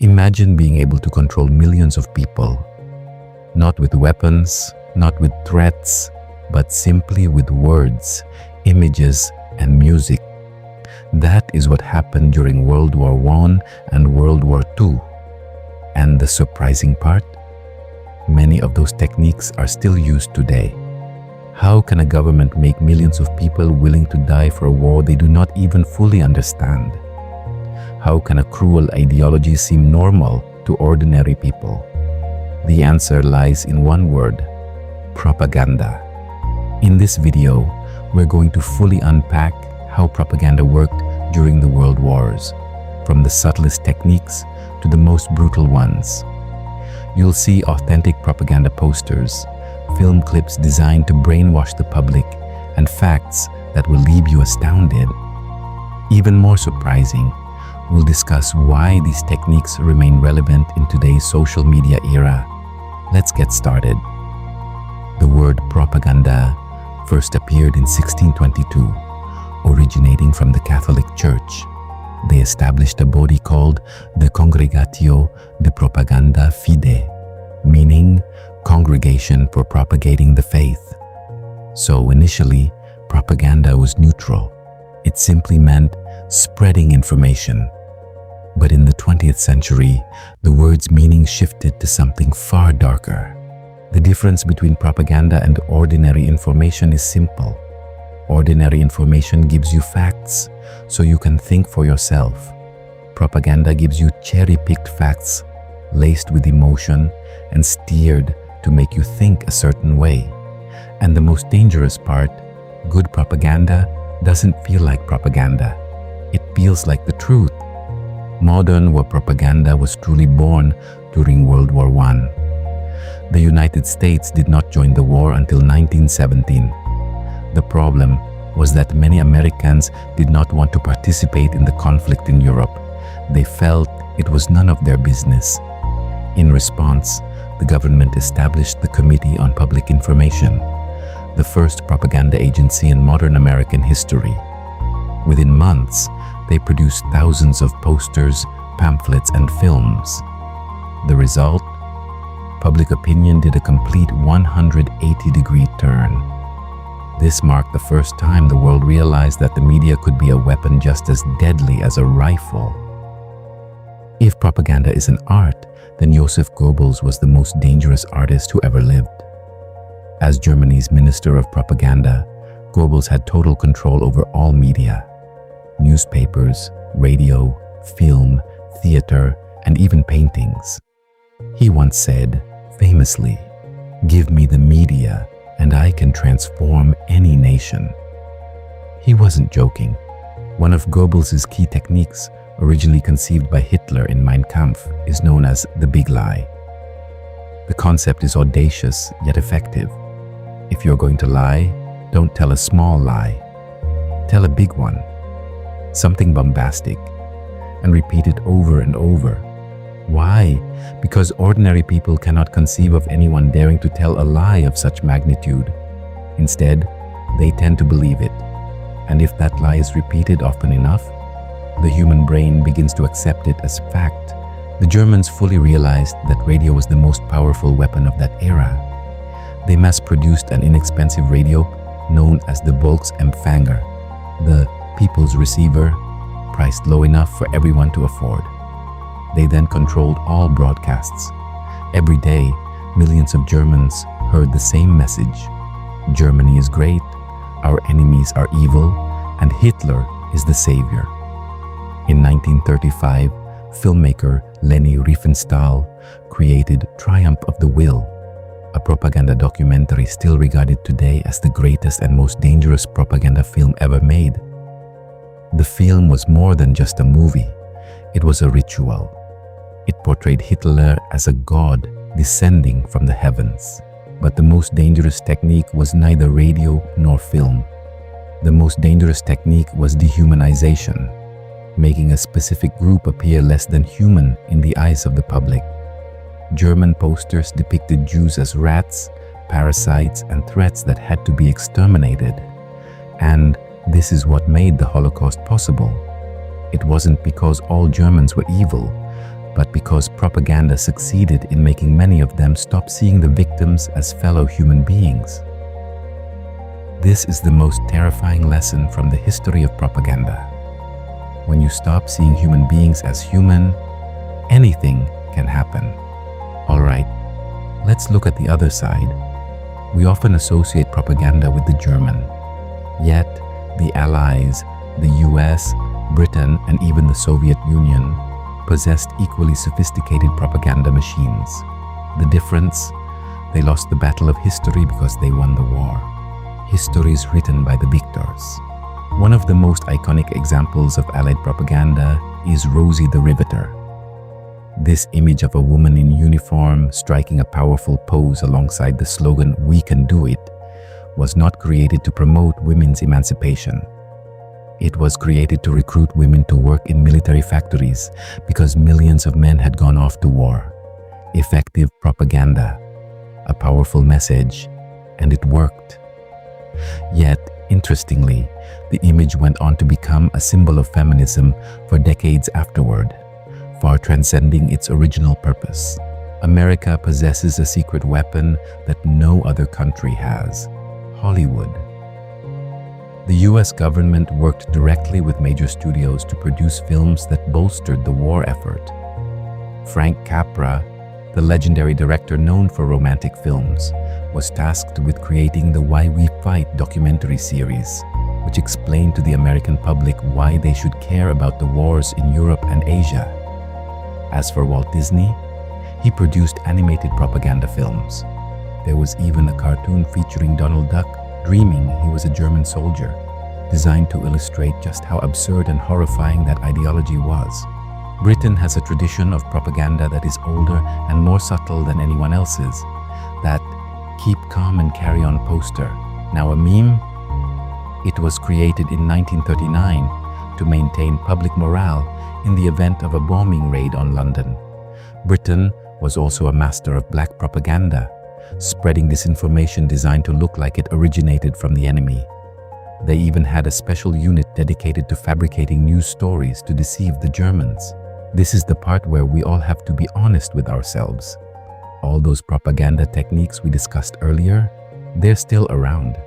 Imagine being able to control millions of people, not with weapons, not with threats, but simply with words, images, and music. That is what happened during World War I and World War II. And the surprising part? Many of those techniques are still used today. How can a government make millions of people willing to die for a war they do not even fully understand? How can a cruel ideology seem normal to ordinary people? The answer lies in one word: propaganda. In this video, we're going to fully unpack how propaganda worked during the world wars, from the subtlest techniques to the most brutal ones. You'll see authentic propaganda posters, film clips designed to brainwash the public, and facts that will leave you astounded. Even more surprising, we'll discuss why these techniques remain relevant in today's social media era. Let's get started. The word propaganda first appeared in 1622, originating from the Catholic Church. They established a body called the Congregatio de Propaganda Fide, meaning Congregation for Propagating the Faith. So initially, propaganda was neutral. It simply meant spreading information. But in the 20th century, the word's meaning shifted to something far darker. The difference between propaganda and ordinary information is simple. Ordinary information gives you facts, so you can think for yourself. Propaganda gives you cherry-picked facts, laced with emotion and steered to make you think a certain way. And the most dangerous part, good propaganda doesn't feel like propaganda. It feels like the truth. Modern war propaganda was truly born during World War I. The United States did not join the war until 1917. The problem was that many Americans did not want to participate in the conflict in Europe. They felt it was none of their business. In response, the government established the Committee on Public Information, the first propaganda agency in modern American history. Within months, they produced thousands of posters, pamphlets, and films. The result? Public opinion did a complete 180-degree turn. This marked the first time the world realized that the media could be a weapon just as deadly as a rifle. If propaganda is an art, then Joseph Goebbels was the most dangerous artist who ever lived. As Germany's Minister of Propaganda, Goebbels had total control over all media: newspapers, radio, film, theater, and even paintings. He once said, famously, "Give me the media, and I can transform any nation." He wasn't joking. One of Goebbels' key techniques, originally conceived by Hitler in Mein Kampf, is known as the big lie. The concept is audacious yet effective. If you're going to lie, don't tell a small lie. Tell a big one, something bombastic, and repeat it over and over. Why? Because ordinary people cannot conceive of anyone daring to tell a lie of such magnitude. Instead, they tend to believe it. And if that lie is repeated often enough, the human brain begins to accept it as fact. The Germans fully realized that radio was the most powerful weapon of that era. They mass-produced an inexpensive radio known as the Volksempfänger, the people's receiver, priced low enough for everyone to afford. They then controlled all broadcasts. Every day, millions of Germans heard the same message: Germany is great, our enemies are evil, and Hitler is the savior. In 1935, filmmaker Leni Riefenstahl created Triumph of the Will, a propaganda documentary still regarded today as the greatest and most dangerous propaganda film ever made. The film was more than just a movie. It was a ritual. It portrayed Hitler as a god descending from the heavens. But the most dangerous technique was neither radio nor film. The most dangerous technique was dehumanization, making a specific group appear less than human in the eyes of the public. German posters depicted Jews as rats, parasites, and threats that had to be exterminated. And this is what made the Holocaust possible. It wasn't because all Germans were evil, but because propaganda succeeded in making many of them stop seeing the victims as fellow human beings. This is the most terrifying lesson from the history of propaganda. When you stop seeing human beings as human, anything can happen. All right, let's look at the other side. We often associate propaganda with the German. Yet, the Allies, the US, Britain, and even the Soviet Union possessed equally sophisticated propaganda machines. The difference? They lost the battle of history because they won the war. History is written by the victors. One of the most iconic examples of Allied propaganda is Rosie the Riveter. This image of a woman in uniform striking a powerful pose alongside the slogan, "We can do it," was not created to promote women's emancipation. It was created to recruit women to work in military factories because millions of men had gone off to war. Effective propaganda, a powerful message, and it worked. Yet, interestingly, the image went on to become a symbol of feminism for decades afterward, far transcending its original purpose. America possesses a secret weapon that no other country has: Hollywood. The US government worked directly with major studios to produce films that bolstered the war effort. Frank Capra, the legendary director known for romantic films, was tasked with creating the Why We Fight documentary series, which explained to the American public why they should care about the wars in Europe and Asia. As for Walt Disney, he produced animated propaganda films. There was even a cartoon featuring Donald Duck dreaming he was a German soldier, designed to illustrate just how absurd and horrifying that ideology was. Britain has a tradition of propaganda that is older and more subtle than anyone else's. That "keep calm and carry on" poster, now a meme, it was created in 1939 to maintain public morale in the event of a bombing raid on London. Britain was also a master of black propaganda, spreading disinformation designed to look like it originated from the enemy. They even had a special unit dedicated to fabricating news stories to deceive the Germans. This is the part where we all have to be honest with ourselves. All those propaganda techniques we discussed earlier, they're still around.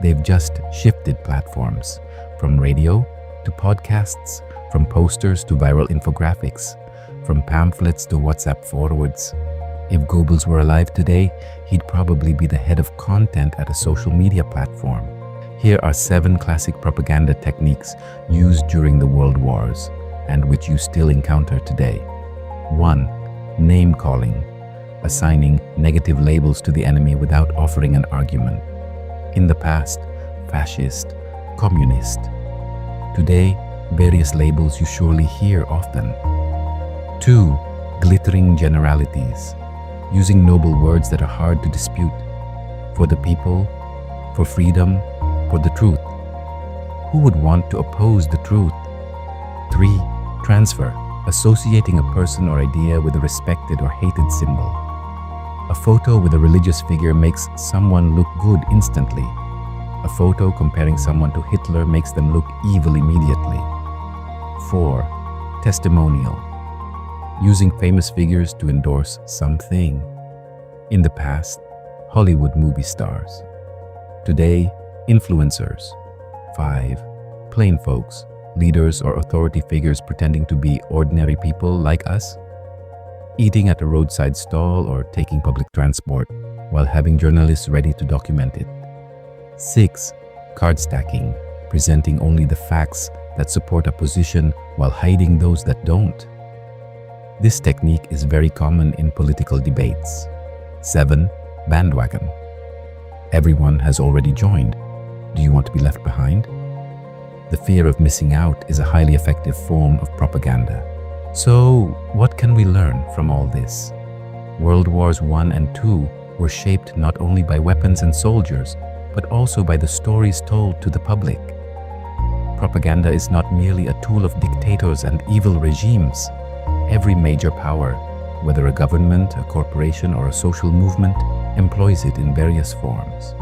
They've just shifted platforms, from radio to podcasts, from posters to viral infographics, from pamphlets to WhatsApp forwards. If Goebbels were alive today, he'd probably be the head of content at a social media platform. Here are 7 classic propaganda techniques used during the World Wars, and which you still encounter today. 1. Name-calling, assigning negative labels to the enemy without offering an argument. In the past, fascist, communist. Today, various labels you surely hear often. 2. Glittering generalities, using noble words that are hard to dispute. For the people, for freedom, for the truth. Who would want to oppose the truth? 3. Transfer, associating a person or idea with a respected or hated symbol. A photo with a religious figure makes someone look good instantly. A photo comparing someone to Hitler makes them look evil immediately. 4. Testimonial, using famous figures to endorse something. In the past, Hollywood movie stars. Today, influencers. 5. Plain folks, leaders or authority figures pretending to be ordinary people like us. Eating at a roadside stall or taking public transport while having journalists ready to document it. 6. Card stacking, presenting only the facts that support a position while hiding those that don't. This technique is very common in political debates. 7. Bandwagon. Everyone has already joined. Do you want to be left behind? The fear of missing out is a highly effective form of propaganda. So, what can we learn from all this? World Wars I and II were shaped not only by weapons and soldiers, but also by the stories told to the public. Propaganda is not merely a tool of dictators and evil regimes. Every major power, whether a government, a corporation, or a social movement, employs it in various forms.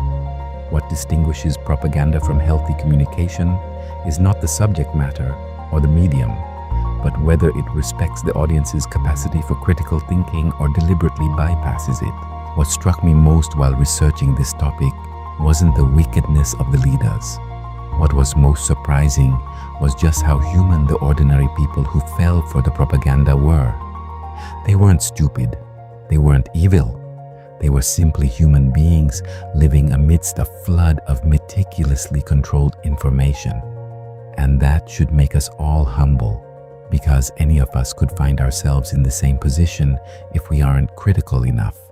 What distinguishes propaganda from healthy communication is not the subject matter or the medium, but whether it respects the audience's capacity for critical thinking or deliberately bypasses it. What struck me most while researching this topic wasn't the wickedness of the leaders. What was most surprising was just how human the ordinary people who fell for the propaganda were. They weren't stupid. They weren't evil. They were simply human beings living amidst a flood of meticulously controlled information. And that should make us all humble, because any of us could find ourselves in the same position if we aren't critical enough.